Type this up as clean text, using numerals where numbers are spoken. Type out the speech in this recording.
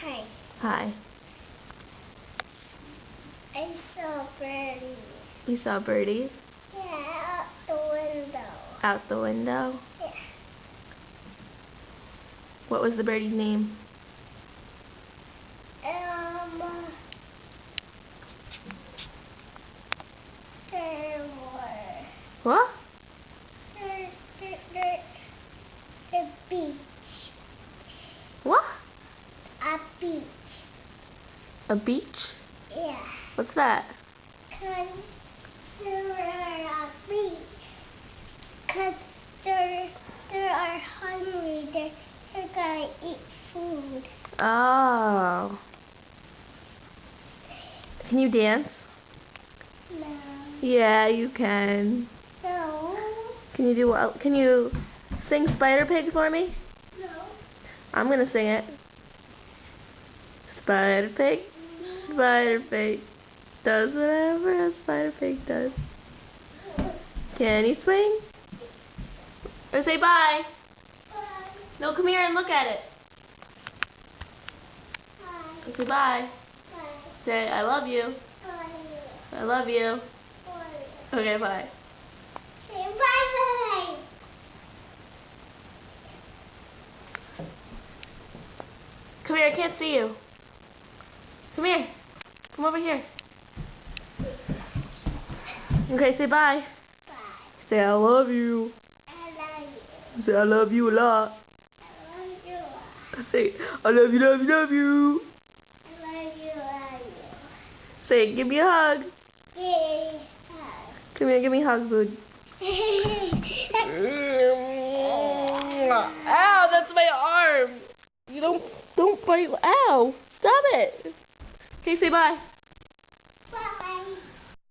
Hi. Hi. I saw birdies. You saw birdies? Yeah, out the window. Out the window? Yeah. What was the birdie's name? There were. What? The beach. What? A beach. A beach? Yeah. What's that? Cause there are a beach. Cause they are hungry. They're gonna eat food. Oh. Can you dance? No. Yeah, you can. No. Can you sing Spider Pig for me? No. I'm gonna sing it. Spider Pig, Spider Pig, does whatever a Spider Pig does. Can you swing? Or say bye. Bye. No, come here and look at it. Bye. Say bye. Bye. Say I love you. Bye. I love you. Bye. Okay, bye. Say bye-bye. Come here, I can't see you. Come here. Come over here. Okay, say bye. Bye. Say I love you. I love you. Say I love you a lot. I love you. Say I love you, love you, love you. I love you. Love you. Say give me a hug. Yeah. Come here, give me a hug, bud. Ow, that's my arm. You don't bite. Ow, stop it. Okay, say bye. Bye.